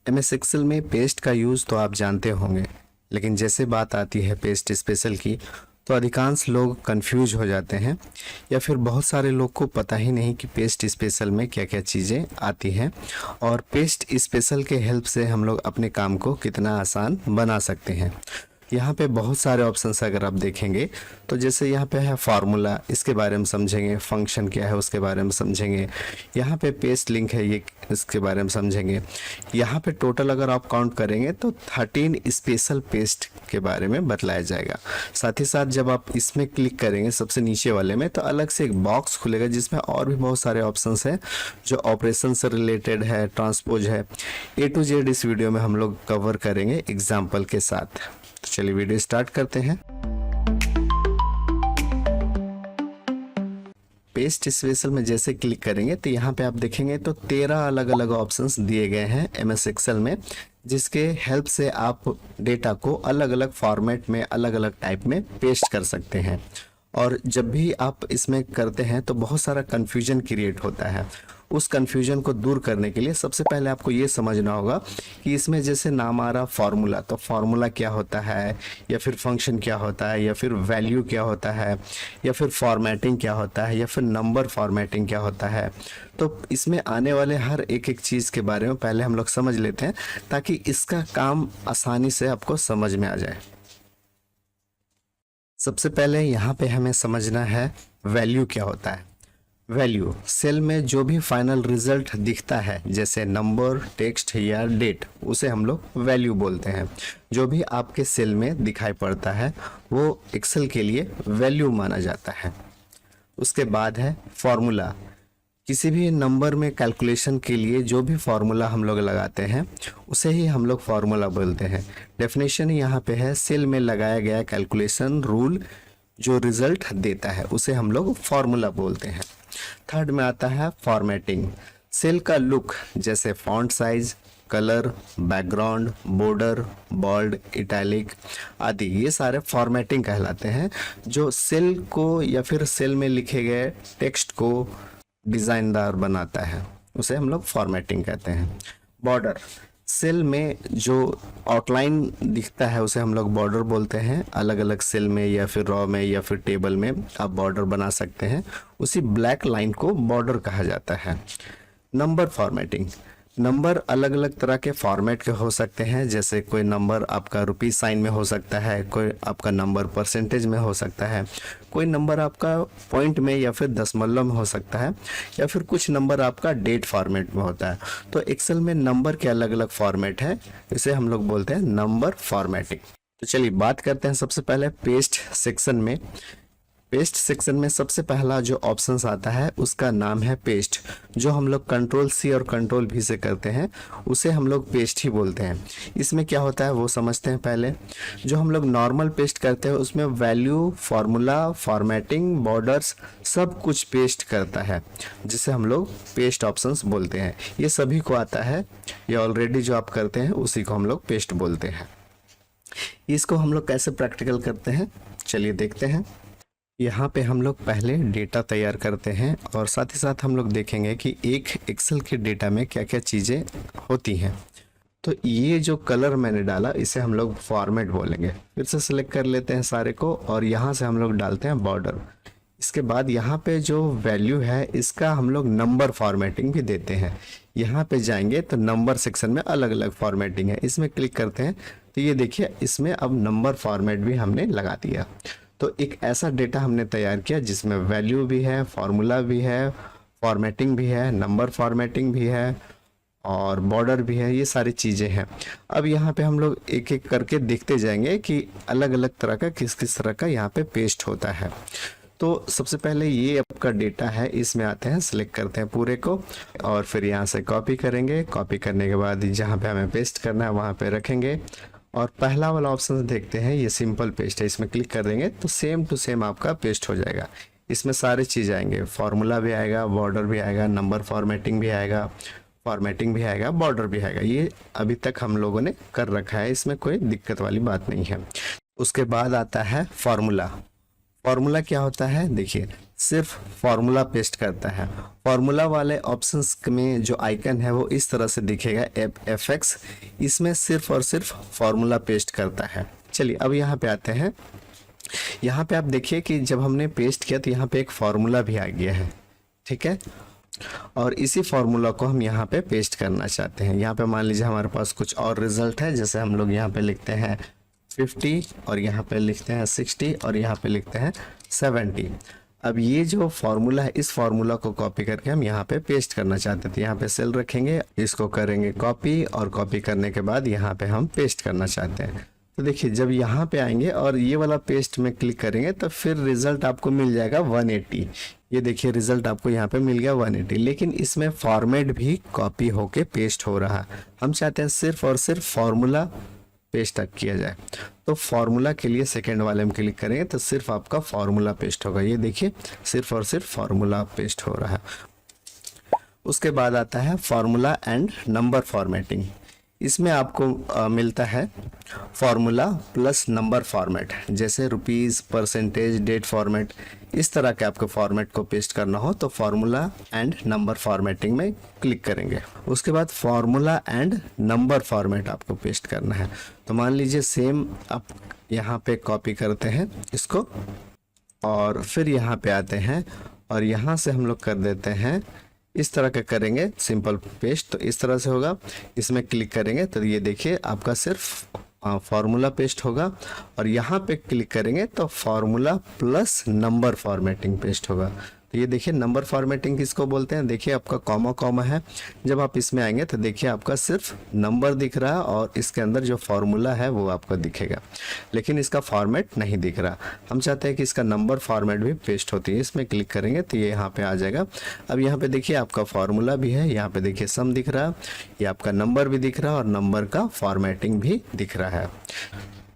MS Excel में paste का use तो आप जानते होंगे, लेकिन जैसे बात आती है पेस्ट स्पेशल की तो अधिकांश लोग कंफ्यूज हो जाते हैं या फिर बहुत सारे लोग को पता ही नहीं कि पेस्ट स्पेशल में क्या क्या चीज़ें आती हैं और पेस्ट स्पेशल के हेल्प से हम लोग अपने काम को कितना आसान बना सकते हैं। यहाँ पे बहुत सारे ऑप्शंस अगर आप देखेंगे तो जैसे यहाँ पे है फार्मूला, इसके बारे में समझेंगे, फंक्शन क्या है उसके बारे में समझेंगे, यहाँ पे पेस्ट लिंक है ये इसके बारे में समझेंगे। यहाँ पे टोटल अगर आप काउंट करेंगे तो 13 स्पेशल पेस्ट के बारे में बतलाया जाएगा। साथ ही साथ जब आप इसमें क्लिक करेंगे सबसे नीचे वाले में तो अलग से एक बॉक्स खुलेगा जिसमें और भी बहुत सारे ऑप्शंस हैं जो ऑपरेशन से रिलेटेड है, ट्रांसपोज है। A to Z इस वीडियो में हम लोग कवर करेंगे एग्जाम्पल के साथ। तो चलिए वीडियो स्टार्ट करते हैं। पेस्ट स्पेशल में जैसे क्लिक करेंगे तो यहाँ पे आप देखेंगे तो 13 अलग अलग ऑप्शंस दिए गए हैं एमएस एक्सेल में, जिसके हेल्प से आप डेटा को अलग अलग फॉर्मेट में अलग अलग टाइप में पेस्ट कर सकते हैं। और जब भी आप इसमें करते हैं तो बहुत सारा कन्फ्यूजन क्रिएट होता है। उस कन्फ्यूजन को दूर करने के लिए सबसे पहले आपको ये समझना होगा कि इसमें जैसे नाम आ रहा फार्मूला, तो फार्मूला क्या होता है, या फिर फंक्शन क्या होता है, या फिर वैल्यू क्या होता है, या फिर फॉर्मेटिंग क्या होता है, या फिर नंबर फॉर्मेटिंग क्या होता है। तो इसमें आने वाले हर एक एक चीज़ के बारे में पहले हम लोग समझ लेते हैं ताकि इसका काम आसानी से आपको समझ में आ जाए। सबसे पहले यहाँ पे हमें समझना है वैल्यू क्या होता है। वैल्यू सेल में जो भी फाइनल रिजल्ट दिखता है जैसे नंबर, टेक्स्ट या डेट, उसे हम लोग वैल्यू बोलते हैं। जो भी आपके सेल में दिखाई पड़ता है वो एक्सेल के लिए वैल्यू माना जाता है। उसके बाद है फॉर्मूला। किसी भी नंबर में कैलकुलेशन के लिए जो भी फार्मूला हम लोग लगाते हैं उसे ही हम लोग फार्मूला बोलते हैं। डेफिनेशन यहाँ पे है सेल में लगाया गया कैलकुलेशन रूल जो रिजल्ट देता है उसे हम लोग फार्मूला बोलते हैं। थर्ड में आता है फॉर्मेटिंग। सेल का लुक जैसे font size, colour, background, border, bold, italic आदि ये सारे फॉर्मेटिंग कहलाते हैं जो सेल को या फिर सेल में लिखे गए टेक्स्ट को डिज़ाइनदार बनाता है, उसे हम लोग फॉर्मेटिंग कहते हैं। बॉर्डर सेल में जो आउटलाइन दिखता है उसे हम लोग बॉर्डर बोलते हैं। अलग अलग सेल में या फिर रॉ में या फिर टेबल में आप बॉर्डर बना सकते हैं, उसी ब्लैक लाइन को बॉर्डर कहा जाता है। नंबर फॉर्मेटिंग, नंबर अलग अलग तरह के फॉर्मेट के हो सकते हैं, जैसे कोई नंबर आपका रुपीस साइन में हो सकता है, कोई आपका नंबर परसेंटेज में हो सकता है, कोई नंबर आपका पॉइंट में या फिर दशमलव में हो सकता है, या फिर कुछ नंबर आपका डेट फॉर्मेट में होता है। तो एक्सेल में नंबर के अलग अलग फॉर्मेट है, इसे हम लोग बोलते हैं नंबर फॉर्मेटिंग। तो चलिए बात करते हैं सबसे पहले पेस्ट सेक्शन में। पेस्ट सेक्शन में सबसे पहला जो ऑप्शन आता है उसका नाम है पेस्ट। जो हम लोग कंट्रोल C और कंट्रोल V से करते हैं उसे हम लोग पेस्ट ही बोलते हैं। इसमें क्या होता है वो समझते हैं पहले। जो हम लोग नॉर्मल पेस्ट करते हैं उसमें वैल्यू, फार्मूला, फॉर्मेटिंग, बॉर्डर्स सब कुछ पेस्ट करता है, जिसे हम लोग पेस्ट ऑप्शंस बोलते हैं। ये सभी को आता है, ये ऑलरेडी जो आप करते हैं उसी को हम लोग पेस्ट बोलते हैं। इसको हम लोग कैसे प्रैक्टिकल करते हैं चलिए देखते हैं। यहाँ पे हम लोग पहले डेटा तैयार करते हैं और साथ ही साथ हम लोग देखेंगे कि एक एक्सेल के डेटा में क्या क्या चीज़ें होती हैं। तो ये जो कलर मैंने डाला इसे हम लोग फॉर्मेट बोलेंगे। फिर से सिलेक्ट कर लेते हैं सारे को और यहाँ से हम लोग डालते हैं बॉर्डर। इसके बाद यहाँ पे जो वैल्यू है इसका हम लोग नंबर फॉर्मेटिंग भी देते हैं। यहाँ पे जाएंगे तो नंबर सेक्शन में अलग अलग फॉर्मेटिंग है, इसमें क्लिक करते हैं तो ये देखिए इसमें अब नंबर फॉर्मेट भी हमने लगा दिया। तो एक ऐसा डेटा हमने तैयार किया जिसमें वैल्यू भी है, फार्मूला भी है, फॉर्मेटिंग भी है, नंबर फॉर्मेटिंग भी है और बॉर्डर भी है, ये सारी चीज़ें हैं। अब यहाँ पे हम लोग एक एक करके देखते जाएंगे कि अलग अलग तरह का किस किस तरह का यहाँ पे पेस्ट होता है। तो सबसे पहले ये आपका डेटा है, इसमें आते हैं, सिलेक्ट करते हैं पूरे को और फिर यहाँ से कॉपी करेंगे। कॉपी करने के बाद जहाँ पे हमें पेस्ट करना है वहाँ पे रखेंगे और पहला वाला ऑप्शन देखते हैं, ये सिंपल पेस्ट है, इसमें क्लिक कर देंगे तो सेम टू सेम आपका पेस्ट हो जाएगा। इसमें सारे चीज़ आएंगे, फार्मूला भी आएगा, बॉर्डर भी आएगा, नंबर फॉर्मेटिंग भी आएगा, फॉर्मेटिंग भी आएगा, बॉर्डर भी आएगा। ये अभी तक हम लोगों ने कर रखा है, इसमें कोई दिक्कत वाली बात नहीं है। उसके बाद आता है फार्मूला। फार्मूला क्या होता है देखिए, सिर्फ फॉर्मूला पेस्ट करता है। फॉर्मूला वाले ऑप्शंस में जो आइकन है वो इस तरह से दिखेगा FX, इसमें सिर्फ और सिर्फ फॉर्मूला पेस्ट करता है। चलिए अब यहाँ पे आते हैं। यहाँ पे आप देखिए कि जब हमने पेस्ट किया तो यहाँ पे एक फॉर्मूला भी आ गया है, ठीक है। और इसी फॉर्मूला को हम यहाँ पे पेस्ट करना चाहते हैं। यहाँ पे मान लीजिए हमारे पास कुछ और रिजल्ट है, जैसे हम लोग यहाँ पे लिखते हैं 50 और यहाँ पे लिखते हैं 60 और यहाँ पे लिखते हैं 70। अब ये जो फॉर्मूला है, इस फॉर्मूला को कॉपी करके हम यहाँ पे पेस्ट करना चाहते थे। यहाँ पे सेल रखेंगे, इसको करेंगे कॉपी, और कॉपी करने के बाद यहाँ पे हम पेस्ट करना चाहते हैं। तो देखिए जब यहाँ पे आएंगे और ये वाला पेस्ट में क्लिक करेंगे तो फिर रिजल्ट आपको मिल जाएगा 180। ये देखिए रिजल्ट आपको यहाँ पे मिल गया 180, लेकिन इसमें फॉर्मेट भी कॉपी होके पेस्ट हो रहा है। हम चाहते हैं सिर्फ और सिर्फ फॉर्मूला पेस्ट तक किया जाए। तो फॉर्मूला के लिए सेकंड वाले में क्लिक करेंगे तो सिर्फ आपका फॉर्मूला पेस्ट होगा। ये देखिए सिर्फ और सिर्फ फॉर्मूला पेस्ट हो रहा है। उसके बाद आता है फॉर्मूला एंड नंबर फॉर्मेटिंग। इसमें आपको मिलता है फॉर्मूला प्लस नंबर फॉर्मेट, जैसे रुपीस, परसेंटेज, डेट फॉर्मेट। इस तरह के आपको फॉर्मेट को पेस्ट करना हो तो फॉर्मूला एंड नंबर फॉर्मेटिंग में क्लिक करेंगे। उसके बाद फॉर्मूला एंड नंबर फॉर्मेट आपको पेस्ट करना है। तो मान लीजिए सेम आप यहाँ पे कॉपी करते हैं इसको और फिर यहाँ पे आते हैं और यहाँ से हम लोग कर देते हैं इस तरह का करेंगे सिंपल पेस्ट। तो इस तरह से होगा, इसमें क्लिक करेंगे तो ये देखिए आपका सिर्फ फॉर्मूला पेस्ट होगा, और यहाँ पे क्लिक करेंगे तो formula plus number formatting paste होगा। तो ये देखिए नंबर फॉर्मेटिंग किसको बोलते हैं, देखिए आपका कॉमा कॉमा है। जब आप इसमें आएंगे तो देखिए आपका सिर्फ नंबर दिख रहा है और इसके अंदर जो फॉर्मूला है वो आपको दिखेगा, लेकिन इसका फॉर्मेट नहीं दिख रहा। हम चाहते हैं कि इसका नंबर फॉर्मेट भी पेस्ट होती है। इसमें क्लिक करेंगे तो ये यहाँ पे आ जाएगा। अब यहाँ पे देखिए आपका फॉर्मूला भी है, यहाँ पे देखिए सम दिख रहा है, ये आपका नंबर भी दिख रहा है और नंबर का फॉर्मेटिंग भी दिख रहा है।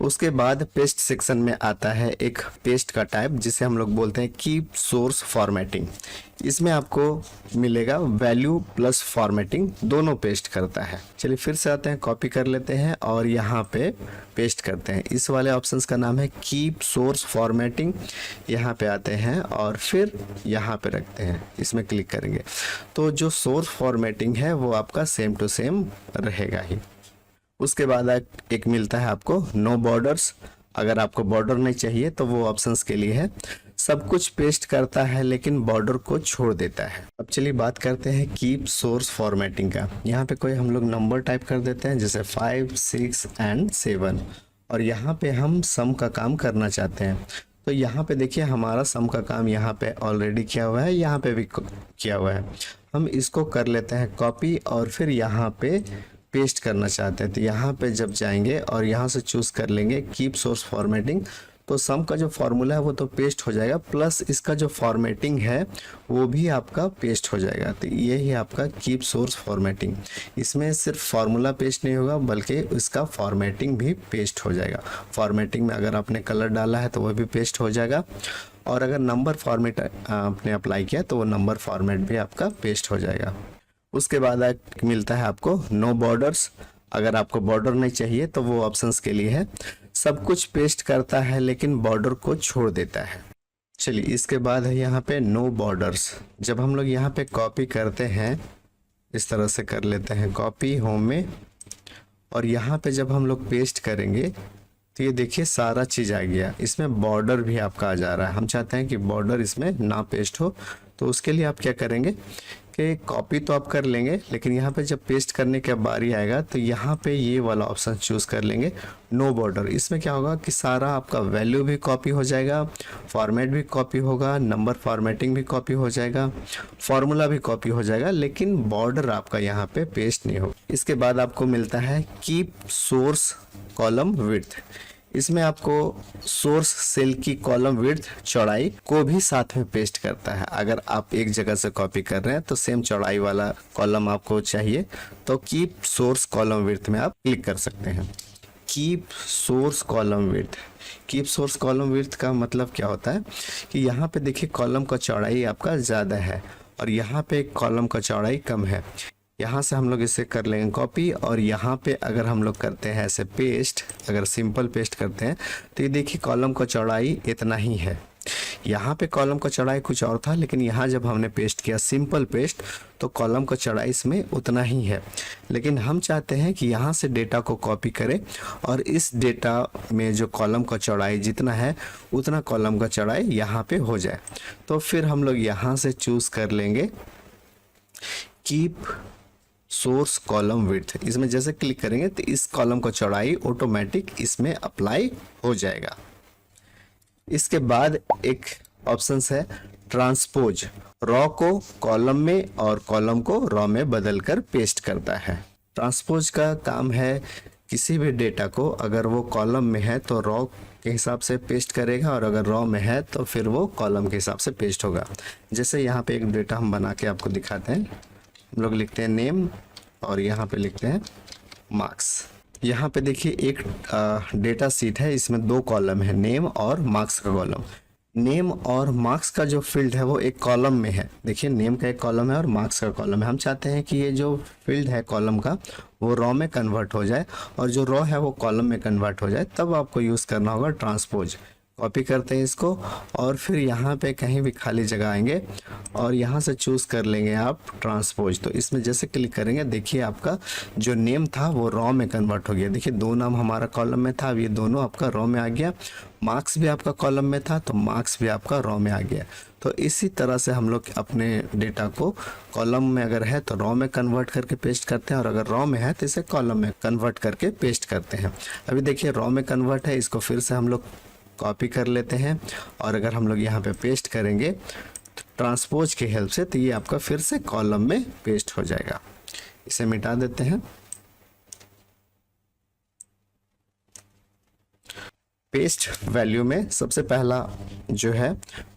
उसके बाद पेस्ट सेक्शन में आता है एक पेस्ट का टाइप जिसे हम लोग बोलते हैं कीप सोर्स फॉर्मेटिंग। इसमें आपको मिलेगा वैल्यू प्लस फॉर्मेटिंग, दोनों पेस्ट करता है। चलिए फिर से आते हैं, कॉपी कर लेते हैं और यहाँ पे पेस्ट करते हैं। इस वाले ऑप्शंस का नाम है कीप सोर्स फॉर्मेटिंग। यहाँ पे आते हैं और फिर यहाँ पे रखते हैं, इसमें क्लिक करेंगे तो जो सोर्स फॉर्मेटिंग है वो आपका सेम टू सेम रहेगा ही। उसके बाद एक मिलता है आपको नो बॉर्डर्स। अगर आपको बॉर्डर नहीं चाहिए तो वो ऑप्शंस के लिए है। सब कुछ पेस्ट करता है लेकिन बॉर्डर को छोड़ देता है। अब चलिए बात करते हैं कीप सोर्स फॉर्मेटिंग का। यहाँ पे कोई हम लोग नंबर टाइप कर देते हैं, जैसे 5, 6 एंड 7, और यहाँ पे हम सम का काम करना चाहते हैं। तो यहाँ पे देखिए हमारा सम का काम यहाँ पे ऑलरेडी किया हुआ है, यहाँ पे भी किया हुआ है। हम इसको कर लेते हैं कॉपी और फिर यहाँ पे पेस्ट करना चाहते हैं। तो यहाँ पे जब जाएंगे और यहाँ से चूज कर लेंगे कीप सोर्स फॉर्मेटिंग, तो सम का जो फॉर्मूला है वो तो पेस्ट हो जाएगा, प्लस इसका जो फॉर्मेटिंग है वो भी आपका पेस्ट हो जाएगा। तो यही आपका कीप सोर्स फॉर्मेटिंग। इसमें सिर्फ फार्मूला पेस्ट नहीं होगा बल्कि इसका फॉर्मेटिंग भी पेस्ट हो जाएगा। फॉर्मेटिंग में अगर आपने कलर डाला है तो वह भी पेस्ट हो जाएगा, और अगर नंबर फॉर्मेट आपने अप्लाई किया तो वो नंबर फॉर्मेट भी आपका पेस्ट हो जाएगा। उसके बाद मिलता है आपको नो बॉर्डर्स। अगर आपको बॉर्डर नहीं चाहिए तो वो ऑप्शंस के लिए है। सब कुछ पेस्ट करता है लेकिन बॉर्डर को छोड़ देता है। चलिए इसके बाद है यहाँ पे नो बॉर्डर्स। जब हम लोग यहाँ पे कॉपी करते हैं, इस तरह से कर लेते हैं कॉपी होम में, और यहाँ पे जब हम लोग पेस्ट करेंगे तो ये देखिए सारा चीज़ आ गया। इसमें बॉर्डर भी आपका आ जा रहा है। हम चाहते हैं कि बॉर्डर इसमें ना पेस्ट हो, तो उसके लिए आप क्या करेंगे कि कॉपी तो आप कर लेंगे, लेकिन यहाँ पे जब पेस्ट करने के बारी आएगा तो यहाँ पे ये वाला ऑप्शन चूज कर लेंगे नो बॉर्डर। इसमें क्या होगा कि सारा आपका वैल्यू भी कॉपी हो जाएगा, फॉर्मेट भी कॉपी होगा, नंबर फॉर्मेटिंग भी कॉपी हो जाएगा, फॉर्मूला भी कॉपी हो जाएगा, लेकिन बॉर्डर आपका यहाँ पे पेस्ट नहीं होगा। इसके बाद आपको मिलता है कीप सोर्स कॉलम विड्थ। इसमें आपको सोर्स सेल की कॉलम विड्थ, चौड़ाई को भी साथ में पेस्ट करता है। अगर आप एक जगह से कॉपी कर रहे हैं तो सेम चौड़ाई वाला कॉलम आपको चाहिए तो कीप सोर्स कॉलम विड्थ में आप क्लिक कर सकते हैं। Keep source column width. Keep source column width का मतलब क्या होता है कि यहाँ पे देखिए कॉलम का चौड़ाई आपका ज़्यादा है और यहाँ पे कॉलम का चौड़ाई कम है। यहाँ से हम लोग इसे कर लेंगे कॉपी, और यहाँ पे अगर हम लोग करते हैं ऐसे पेस्ट, अगर सिंपल पेस्ट करते हैं तो ये देखिए कॉलम का चौड़ाई इतना ही है। यहाँ पे कॉलम का चौड़ाई कुछ और था, लेकिन यहाँ जब हमने पेस्ट किया सिंपल पेस्ट तो कॉलम का चौड़ाई इसमें उतना ही है। लेकिन हम चाहते हैं कि यहाँ से डेटा को कॉपी करें और इस डेटा में जो कॉलम का चौड़ाई जितना है उतना कॉलम का चौड़ाई यहाँ पे हो जाए। तो फिर हम लोग यहाँ से चूज कर लेंगे कीप सोर्स कॉलम विड्थ। इसमें जैसे क्लिक करेंगे तो इस कॉलम का चौड़ाई ऑटोमेटिक इसमें अप्लाई हो जाएगा। इसके बाद एक ऑप्शन है ट्रांसपोज, रॉ को कॉलम में और कॉलम को रॉ में बदलकर पेस्ट करता है। ट्रांसपोज का काम है किसी भी डेटा को अगर वो कॉलम में है तो रॉ के हिसाब से पेस्ट करेगा, और अगर रॉ में है तो फिर वो कॉलम के हिसाब से पेस्ट होगा। जैसे यहाँ पे एक डेटा हम बना के आपको दिखाते हैं। हम लोग लिखते हैं नेम और यहाँ पे लिखते हैं मार्क्स। यहाँ पे देखिए एक डेटा सीट है, इसमें दो कॉलम है, नेम और मार्क्स का कॉलम। नेम और मार्क्स का जो फील्ड है वो एक कॉलम में है। देखिए नेम का एक कॉलम है और मार्क्स का कॉलम है। हम चाहते हैं कि ये जो फील्ड है कॉलम का वो रॉ में कन्वर्ट हो जाए और जो रॉ है वो कॉलम में कन्वर्ट हो जाए, तब आपको यूज़ करना होगा ट्रांसपोज। कॉपी करते हैं इसको और फिर यहाँ पे कहीं भी खाली जगह आएंगे और यहाँ से चूज़ कर लेंगे आप ट्रांसपोज। तो इसमें जैसे क्लिक करेंगे देखिए आपका जो नेम था वो रॉ में कन्वर्ट हो गया। देखिए दो नाम हमारा कॉलम में था, अब ये दोनों आपका रॉ में आ गया। मार्क्स भी आपका कॉलम में था तो मार्क्स भी आपका रॉ में आ गया। तो इसी तरह से हम लोग अपने डेटा को कॉलम में अगर है तो रॉ में कन्वर्ट करके पेस्ट करते हैं, और अगर रॉ में है तो इसे कॉलम में कन्वर्ट करके पेस्ट करते हैं। अभी देखिए रॉ में कन्वर्ट है, इसको फिर से हम लोग कॉपी कर लेते हैं और अगर हम लोग यहाँ पे पेस्ट करेंगे तो ट्रांसपोज की हेल्प से तो ये आपका फिर से कॉलम में पेस्ट हो जाएगा। इसे मिटा देते हैं। पेस्ट वैल्यू में सबसे पहला जो है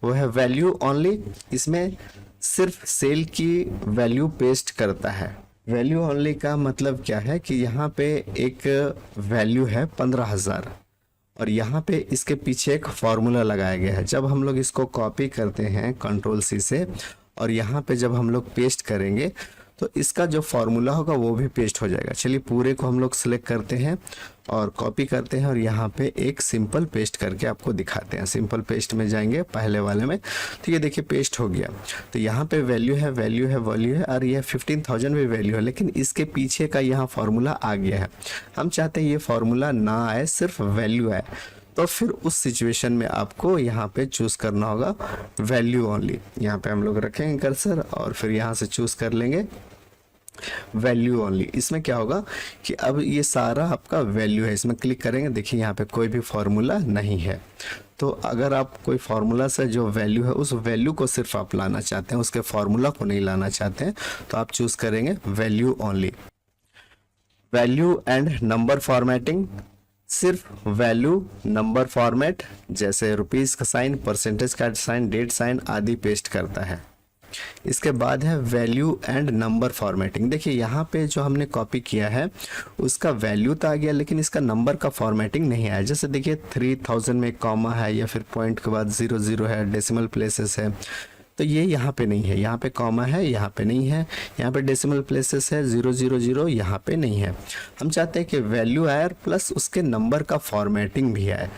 वो है वैल्यू ओनली। इसमें सिर्फ सेल की वैल्यू पेस्ट करता है। वैल्यू ओनली का मतलब क्या है कि यहाँ पे एक वैल्यू है 15,000 और यहाँ पे इसके पीछे एक फॉर्मूला लगाया गया है। जब हम लोग इसको कॉपी करते हैं कंट्रोल सी से और यहाँ पे जब हम लोग पेस्ट करेंगे तो इसका जो फॉर्मूला होगा वो भी पेस्ट हो जाएगा। चलिए पूरे को हम लोग सिलेक्ट करते हैं और कॉपी करते हैं और यहाँ पे एक सिंपल पेस्ट करके आपको दिखाते हैं। सिंपल पेस्ट में जाएंगे पहले वाले में, तो ये देखिए पेस्ट हो गया। तो यहाँ पे वैल्यू है, वैल्यू है, वैल्यू है और ये 15,000 भी वैल्यू है, लेकिन इसके पीछे का यहाँ फॉर्मूला आ गया है। हम चाहते हैं ये फॉर्मूला ना आए, सिर्फ वैल्यू आए। तो फिर उस सिचुएशन में आपको यहाँ पे चूज करना होगा वैल्यू ओनली। यहाँ पे हम लोग रखेंगे कर्सर और फिर यहाँ से चूज कर लेंगे वैल्यू ओनली। इसमें क्या होगा कि अब ये सारा आपका वैल्यू है। इसमें क्लिक करेंगे देखिए यहाँ पे कोई भी फॉर्मूला नहीं है। तो अगर आप कोई फार्मूला से जो वैल्यू है उस वैल्यू को सिर्फ आप लाना चाहते हैं, उसके फार्मूला को नहीं लाना चाहते हैं, तो आप चूज करेंगे value only. Value and number formatting, सिर्फ वैल्यू नंबर फॉर्मेट जैसे रुपीस का साइन, परसेंटेज का साइन, डेट साइन आदि पेस्ट करता है। इसके बाद है वैल्यू एंड नंबर फॉर्मेटिंग। देखिए यहाँ पे जो हमने कॉपी किया है उसका वैल्यू तो आ गया, लेकिन इसका नंबर का फॉर्मेटिंग नहीं आया। जैसे देखिए 3000 में कॉमा है या फिर पॉइंट के बाद 00 है, डेसिमल प्लेसेस है, तो ये यहाँ पे नहीं है। यहाँ पे कॉमा है, यहाँ पे नहीं है। यहाँ पे डेसिमल प्लेसेस है, 000 यहाँ पे नहीं है। हम चाहते हैं कि वैल्यू आए प्लस उसके नंबर का फॉर्मेटिंग भी आए।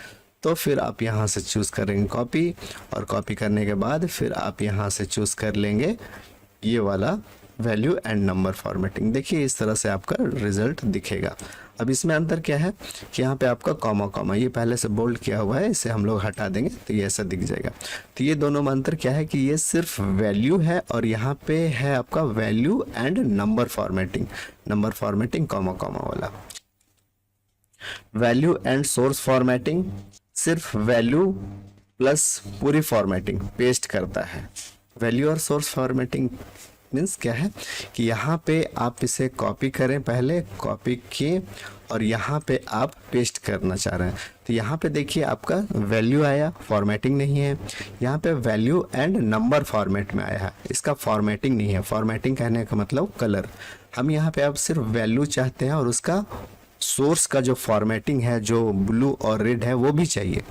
तो फिर आप यहाँ से चूज़ करेंगे कॉपी, और कॉपी करने के बाद फिर आप यहाँ से चूज़ कर लेंगे ये वाला वैल्यू एंड नंबर फॉर्मेटिंग। देखिए इस तरह से आपका रिजल्ट दिखेगा। अब इसमें अंतर क्या है कि यहाँ पे आपका कॉमा कॉमा ये पहले से बोल्ड किया हुआ है, इसे हम लोग हटा देंगे तो ये ऐसा दिख जाएगा। तो ये दोनों में अंतर क्या है कि ये सिर्फ वैल्यू है और यहाँ पे है आपका value and number formatting. Number formatting comma comma वाला। वैल्यू एंड सोर्स फॉर्मेटिंग, सिर्फ वैल्यू प्लस पूरी फॉर्मेटिंग पेस्ट करता है। वैल्यू और सोर्स फॉर्मेटिंग मीन्स क्या है कि यहाँ पे आप इसे कॉपी करें, पहले कॉपी किए और यहाँ पे आप पेस्ट करना चाह रहे हैं। तो यहाँ पे देखिए आपका वैल्यू आया, फॉर्मेटिंग नहीं है। यहाँ पे वैल्यू एंड नंबर फॉर्मेट में आया है, इसका फॉर्मेटिंग नहीं है। फॉर्मेटिंग कहने का मतलब कलर। हम यहाँ पे आप सिर्फ वैल्यू चाहते हैं और उसका सोर्स का जो फॉर्मेटिंग है जो ब्लू और रेड है वो भी चाहिए।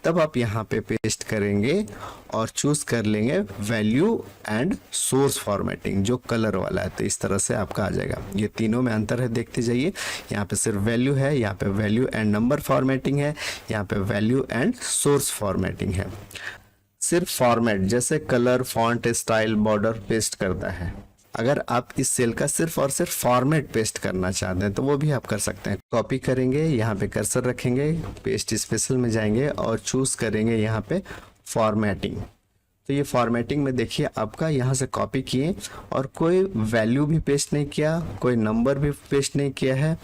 तब आप यहाँ पे पेस्ट करेंगे और चूज कर लेंगे वैल्यू एंड सोर्स फॉर्मेटिंग जो कलर वाला है। तो इस तरह से आपका आ जाएगा। ये तीनों में अंतर है, देखते जाइए। यहाँ पे सिर्फ वैल्यू है, यहाँ पे वैल्यू एंड नंबर फॉर्मेटिंग है, यहाँ पे वैल्यू एंड सोर्स फॉर्मेटिंग है। सिर्फ फॉर्मेट जैसे colour, font, style, border paste करता है। अगर आप इस सेल का सिर्फ और सिर्फ फॉर्मेट पेस्ट करना चाहते हैं तो वो भी आप कर सकते हैं। कॉपी करेंगे, यहाँ पे कर्सर रखेंगे, पेस्ट स्पेशल में जाएंगे और चूज करेंगे यहाँ पे फॉर्मेटिंग। तो ये फॉर्मेटिंग में देखिए आपका यहाँ से कॉपी किए और कोई वैल्यू भी पेस्ट नहीं किया, कोई नंबर भी पेस्ट नहीं किया है,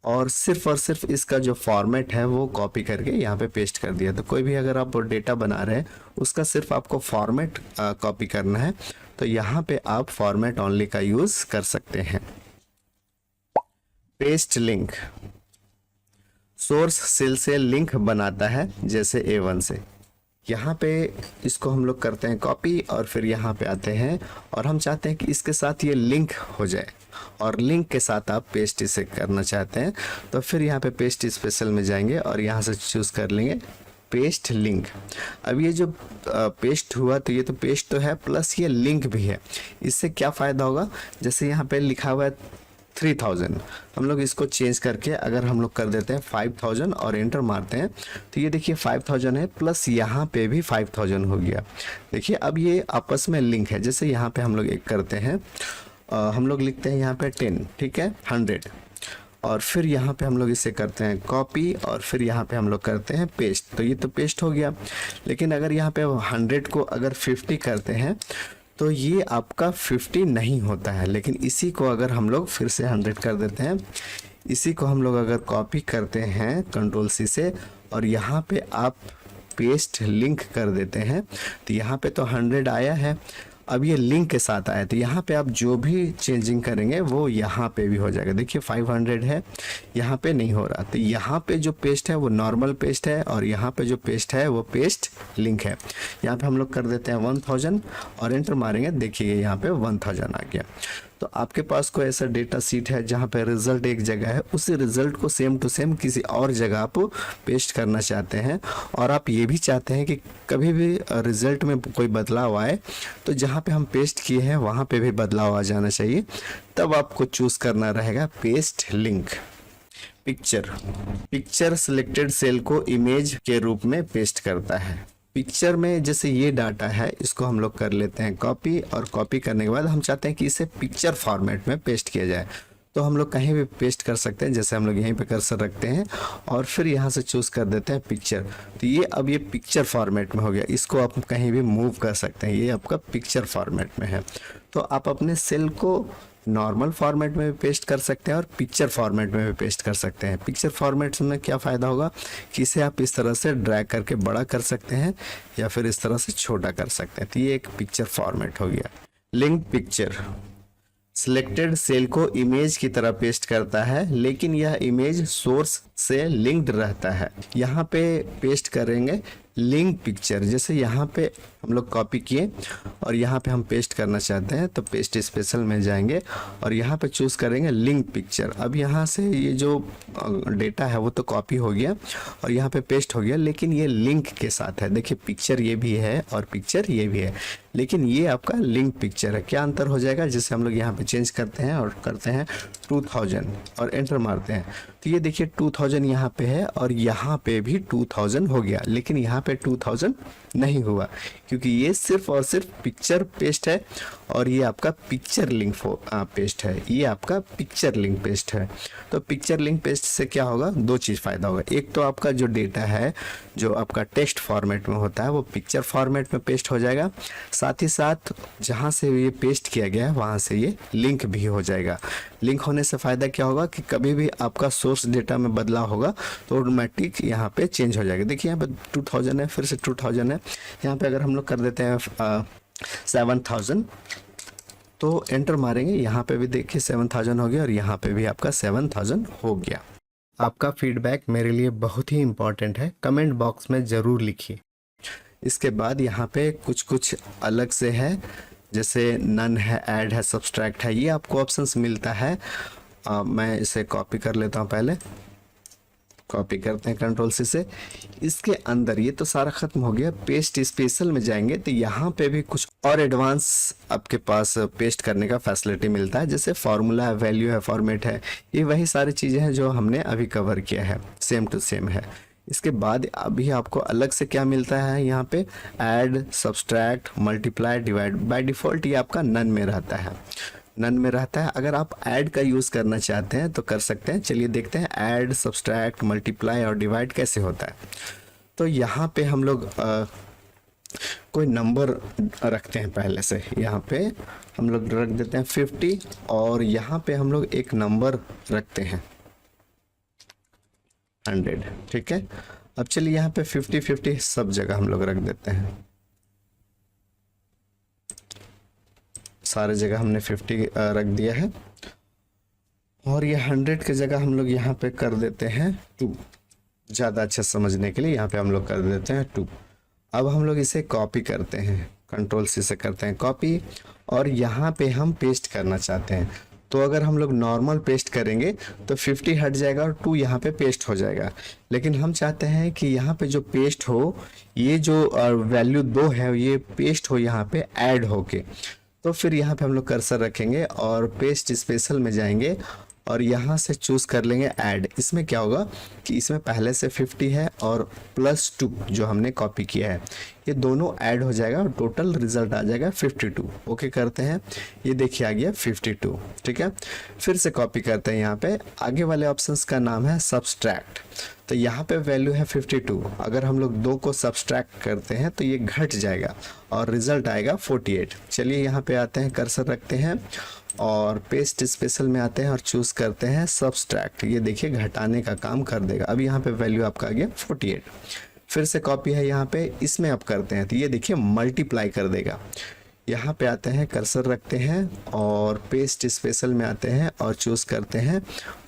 और सिर्फ इसका जो फॉर्मेट है वो कॉपी करके यहाँ पे पेस्ट कर दिया। तो कोई भी अगर आप डेटा बना रहे हैं उसका सिर्फ आपको फॉर्मेट कॉपी करना है, तो यहाँ पे आप फॉर्मेट ओनली का यूज कर सकते हैं। पेस्ट लिंक, सोर्स सेल से लिंक बनाता है जैसे A1 से। यहाँ पे इसको हम लोग करते हैं कॉपी और फिर यहाँ पे आते हैं और हम चाहते हैं कि इसके साथ ये लिंक हो जाए, और लिंक के साथ आप पेस्ट इसे करना चाहते हैं तो फिर यहाँ पे पेस्ट स्पेशल में जाएंगे और यहाँ से चूज कर लेंगे पेस्ट लिंक। अब ये जो पेस्ट हुआ तो ये तो पेस्ट तो है प्लस ये लिंक भी है। इससे क्या फ़ायदा होगा, जैसे यहाँ पे लिखा हुआ है 3000, हम लोग इसको चेंज करके अगर हम लोग कर देते हैं 5000 और एंटर मारते हैं तो ये देखिए 5000 है प्लस यहाँ पे भी 5000 हो गया। देखिए अब ये आपस में लिंक है। जैसे यहाँ पे हम लोग एक करते हैं, हम लोग लिखते हैं यहाँ पे 10, ठीक है, 100, और फिर यहाँ पे हम लोग इसे करते हैं कॉपी और फिर यहाँ पे हम लोग करते हैं पेस्ट। तो ये तो पेस्ट हो गया, लेकिन अगर यहाँ पे 100 को अगर 50 करते हैं तो ये आपका 50 नहीं होता है। लेकिन इसी को अगर हम लोग फिर से 100 कर देते हैं, इसी को हम लोग अगर कॉपी करते हैं Ctrl+C से और यहाँ पे आप पेस्ट लिंक कर देते हैं तो यहाँ पे तो 100 आया है, अब ये लिंक के साथ आया तो यहाँ पे आप जो भी चेंजिंग करेंगे वो यहाँ पे भी हो जाएगा। देखिए 500 है, यहाँ पे नहीं हो रहा, तो यहाँ पे जो पेस्ट है वो नॉर्मल पेस्ट है और यहाँ पे जो पेस्ट है वो पेस्ट लिंक है। यहाँ पे हम लोग कर देते हैं 1000 और एंटर मारेंगे, देखिए यहाँ पे 1000 आ गया। तो आपके पास कोई ऐसा डेटा सीट है जहाँ पे रिजल्ट एक जगह है, उसी रिजल्ट को सेम टू सेम किसी और जगह आप पेस्ट करना चाहते हैं, और आप ये भी चाहते हैं कि कभी भी रिजल्ट में कोई बदलाव आए तो जहाँ पे हम पेस्ट किए हैं वहाँ पे भी बदलाव आ जाना चाहिए, तब आपको चूज करना रहेगा paste link. Picture selected cell को इमेज के रूप में पेस्ट करता है। पिक्चर में जैसे ये डाटा है इसको हम लोग कर लेते हैं कॉपी, और कॉपी करने के बाद हम चाहते हैं कि इसे पिक्चर फॉर्मेट में पेस्ट किया जाए, तो हम लोग कहीं भी पेस्ट कर सकते हैं। जैसे हम लोग यहीं पे कर्सर रखते हैं और फिर यहाँ से चूज कर देते हैं पिक्चर, तो ये अब ये पिक्चर फॉर्मेट में हो गया। इसको आप कहीं भी मूव कर सकते हैं, ये आपका पिक्चर फॉर्मेट में है। तो आप अपने सेल को नॉर्मल फॉर्मेट में भी पेस्ट कर सकते हैं और पिक्चर फॉर्मेट में भी पेस्ट कर सकते हैं। पिक्चर फॉर्मेट में क्या फ़ायदा होगा कि इसे आप इस तरह से ड्रैग करके बड़ा कर सकते हैं या फिर इस तरह से छोटा कर सकते हैं। तो ये एक पिक्चर फॉर्मेट हो गया। लिंक पिक्चर सिलेक्टेड सेल को इमेज की तरह पेस्ट करता है, लेकिन यह इमेज सोर्स से लिंक्ड रहता है। यहाँ पे पेस्ट करेंगे लिंक पिक्चर, जैसे यहाँ पे हम लोग कॉपी किए और यहाँ पे हम पेस्ट करना चाहते हैं तो पेस्ट स्पेशल में जाएंगे और यहाँ पे चूज करेंगे लिंक पिक्चर। अब यहाँ से ये जो डेटा है वो तो कॉपी हो गया और यहाँ पे पेस्ट हो गया, लेकिन ये लिंक के साथ है। देखिए पिक्चर ये भी है और पिक्चर ये भी है, लेकिन ये आपका लिंक पिक्चर है। क्या अंतर हो जाएगा, जैसे हम लोग यहाँ पे चेंज करते हैं और करते हैं 2000 और एंटर मारते हैं तो ये देखिए 2000 यहाँ पे है और यहाँ पे भी 2000 हो गया, लेकिन यहाँ पे 2000 नहीं हुआ क्योंकि ये सिर्फ और सिर्फ पिक्चर पेस्ट है और ये आपका पिक्चर लिंक पेस्ट है। ये आपका पिक्चर लिंक पेस्ट है। तो पिक्चर लिंक पेस्ट से क्या होगा, दो चीज़ फ़ायदा होगा। एक तो आपका जो डेटा है जो आपका टेक्स्ट फॉर्मेट में होता है वो पिक्चर फॉर्मेट में पेस्ट हो जाएगा, साथ ही साथ जहाँ से ये पेस्ट किया गया है वहाँ से ये लिंक भी हो जाएगा। लिंक होने से फ़ायदा क्या होगा कि कभी भी आपका सोर्स डेटा में बदलाव होगा तो ऑटोमेटिक यहाँ पे चेंज हो जाएगा। देखिए यहाँ पे 2000 है, फिर से 2000 है, यहाँ पे अगर हम लोग कर देते हैं 7000 तो एंटर मारेंगे, यहाँ पे भी देखिए 7000 हो गया और यहाँ पे भी आपका 7000 हो गया। आपका फीडबैक मेरे लिए बहुत ही इम्पॉर्टेंट है, कमेंट बॉक्स में ज़रूर लिखिए। इसके बाद यहाँ पे कुछ अलग से है, जैसे नन है, ऐड है, सब्सट्रैक्ट है, ये आपको ऑप्शंस मिलता है। मैं इसे कॉपी कर लेता हूँ, पहले कॉपी करते हैं Ctrl+C से। इसके अंदर ये तो सारा खत्म हो गया, पेस्ट स्पेशल में जाएंगे तो यहाँ पे भी कुछ और एडवांस आपके पास पेस्ट करने का फैसिलिटी मिलता है, जैसे फार्मूला है, वैल्यू है, फॉर्मेट है, ये वही सारी चीज़ें हैं जो हमने अभी कवर किया है, सेम टू सेम है। इसके बाद अभी आपको अलग से क्या मिलता है यहाँ पे, add, subtract, multiply, divide. By default ये आपका नन में रहता है, नन में रहता है। अगर आप ऐड का यूज़ करना चाहते हैं तो कर सकते हैं। चलिए देखते हैं ऐड, सब्सट्रैक्ट, मल्टीप्लाई और डिवाइड कैसे होता है। तो यहाँ पे हम लोग कोई नंबर रखते हैं पहले से, यहाँ पे हम लोग रख देते हैं 50 और यहाँ पे हम लोग एक नंबर रखते हैं 100, ठीक है। अब चलिए यहाँ पे 50-50 सब जगह हम लोग रख देते हैं, सारे जगह हमने 50 रख दिया है। और ये 100 की जगह हम लोग यहाँ पे कर देते हैं 2, ज़्यादा अच्छा समझने के लिए यहाँ पे हम लोग कर देते हैं 2। अब हम लोग इसे कॉपी करते हैं, कंट्रोल सी से करते हैं कॉपी, और यहाँ पे हम पेस्ट करना चाहते हैं। तो अगर हम लोग नॉर्मल पेस्ट करेंगे तो 50 हट जाएगा और 2 यहाँ पे पेस्ट हो जाएगा। लेकिन हम चाहते हैं कि यहाँ पे जो पेस्ट हो, ये जो वैल्यू 2 है ये पेस्ट हो यहाँ पे ऐड होके। तो फिर यहाँ पे हम लोग कर्सर रखेंगे और पेस्ट स्पेशल में जाएंगे और यहाँ से चूज़ कर लेंगे ऐड। इसमें क्या होगा कि इसमें पहले से 50 है और +2 जो हमने कॉपी किया है, ये दोनों ऐड हो जाएगा और टोटल रिजल्ट आ जाएगा 52। ओके करते हैं, ये देखिए आ गया 52, ठीक है। फिर से कॉपी करते हैं, यहाँ पे आगे वाले ऑप्शंस का नाम है सब्सट्रैक्ट। तो यहाँ पे वैल्यू है 52, अगर हम लोग 2 को सब्सट्रैक्ट करते हैं तो ये घट जाएगा और रिजल्ट आएगा 48। चलिए यहाँ पे आते हैं, कर्सर रखते हैं और पेस्ट स्पेशल में आते हैं और चूज़ करते हैं सब्सट्रैक्ट। ये देखिए घटाने का काम कर देगा। अब यहाँ पे वैल्यू आपका आ गया 48। फिर से कॉपी है यहाँ पे, इसमें आप करते हैं तो ये देखिए मल्टीप्लाई कर देगा। यहाँ पे आते हैं, कर्सर रखते हैं और पेस्ट स्पेशल में आते हैं और चूज़ करते हैं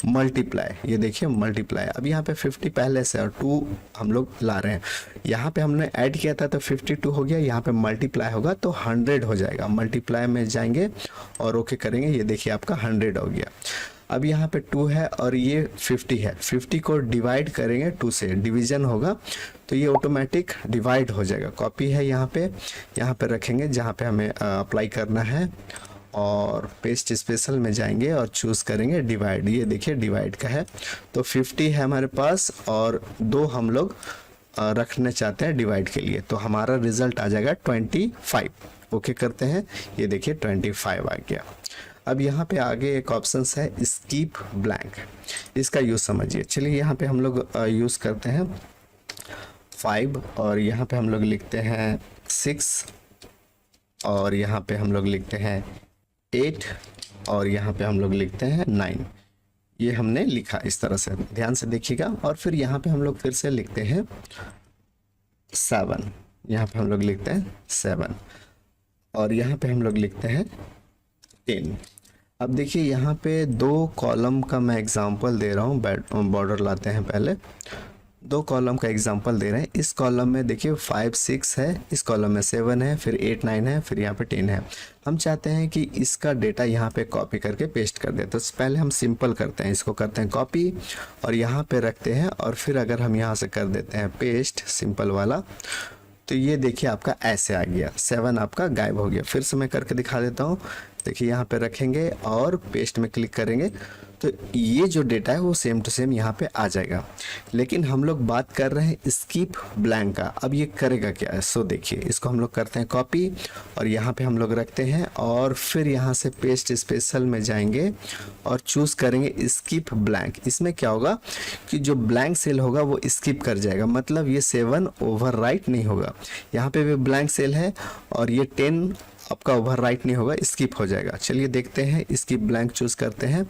मल्टीप्लाई। ये देखिए मल्टीप्लाई। अब यहाँ पे 50 पहले से और 2 हम लोग ला रहे हैं। यहाँ पे हमने ऐड किया था तो 52 हो गया, यहाँ पे मल्टीप्लाई होगा तो 100 हो जाएगा। मल्टीप्लाई में जाएंगे और ओके करेंगे, ये देखिए आपका 100 हो गया। अब यहाँ पे 2 है और ये 50 है, 50 को डिवाइड करेंगे 2 से, डिवीजन होगा तो ये ऑटोमेटिक डिवाइड हो जाएगा। कॉपी है यहाँ पे रखेंगे जहाँ पे हमें अप्लाई करना है और पेस्ट स्पेशल में जाएंगे और चूज़ करेंगे डिवाइड। ये देखिए डिवाइड का है तो 50 है हमारे पास और 2 हम लोग रखना चाहते हैं डिवाइड के लिए, तो हमारा रिजल्ट आ जाएगा 25। ओके करते हैं, ये देखिए 25 आ गया। अब यहाँ पे आगे एक ऑप्शन है स्कीप ब्लैंक, इसका यूज़ समझिए। चलिए यहाँ पे हम लोग यूज़ करते हैं 5 और यहाँ पे हम लोग लिखते हैं 6 और यहाँ पे हम लोग लिखते हैं 8 और यहाँ पे हम लोग लिखते हैं 9। ये हमने लिखा इस तरह से, ध्यान से देखिएगा। और फिर यहाँ पे हम लोग फिर से लिखते हैं 7, यहाँ पे हम लोग लिखते हैं 7 और यहाँ पे हम लोग लिखते हैं 10। अब देखिए यहाँ पे 2 कॉलम का मैं एग्जांपल दे रहा हूँ, बॉर्डर लाते हैं पहले। 2 कॉलम का एग्जांपल दे रहे हैं। इस कॉलम में देखिए 5 6 है, इस कॉलम में 7 है, फिर 8 9 है, फिर यहाँ पे 10 है। हम चाहते हैं कि इसका डेटा यहाँ पे कॉपी करके पेस्ट कर दें, तो पहले हम सिंपल करते हैं, इसको करते हैं कॉपी और यहाँ पे रखते हैं और फिर अगर हम यहाँ से कर देते हैं पेस्ट सिंपल वाला, तो ये देखिए आपका ऐसे आ गया, 7 आपका गायब हो गया। फिर से मैं करके दिखा देता हूँ, देखिए यहाँ पे रखेंगे और पेस्ट में क्लिक करेंगे तो ये जो डेटा है वो सेम टू सेम यहाँ पे आ जाएगा। लेकिन हम लोग बात कर रहे हैं स्कीप ब्लैंक का। अब ये करेगा क्या है, सो देखिए इसको हम लोग करते हैं कॉपी और यहाँ पे हम लोग रखते हैं और फिर यहाँ से पेस्ट स्पेशल में जाएंगे और चूज़ करेंगे स्कीप ब्लैंक। इसमें क्या होगा कि जो ब्लैंक सेल होगा वो स्किप कर जाएगा, मतलब ये 7 ओवरराइट नहीं होगा। यहाँ पे भी ब्लैंक सेल है और ये 10 आपका ओवरराइट नहीं होगा, स्किप हो जाएगा। चलिए देखते हैं, स्किप ब्लैंक चूज़ करते हैं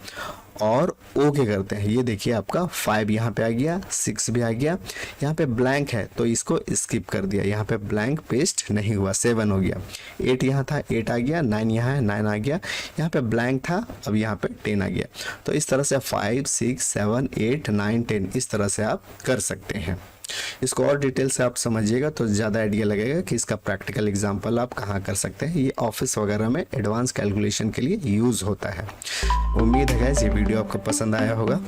और ओके करते हैं। ये देखिए आपका 5 यहाँ पे आ गया, 6 भी आ गया। यहाँ पे ब्लैंक है तो इसको स्किप कर दिया, यहाँ पे ब्लैंक पेस्ट नहीं हुआ, 7 हो गया। 8 यहाँ था, 8 आ गया। 9 यहाँ है, 9 आ गया। यहाँ पे ब्लैंक था, अब यहाँ पे 10 आ गया। तो इस तरह से 5 6 7 8 9 10 इस तरह से आप कर सकते हैं। इसको और डिटेल से आप समझिएगा तो ज़्यादा आइडिया लगेगा कि इसका प्रैक्टिकल एग्जांपल आप कहाँ कर सकते हैं। ये ऑफिस वगैरह में एडवांस कैलकुलेशन के लिए यूज़ होता है। उम्मीद है गाइस ये वीडियो आपको पसंद आया होगा।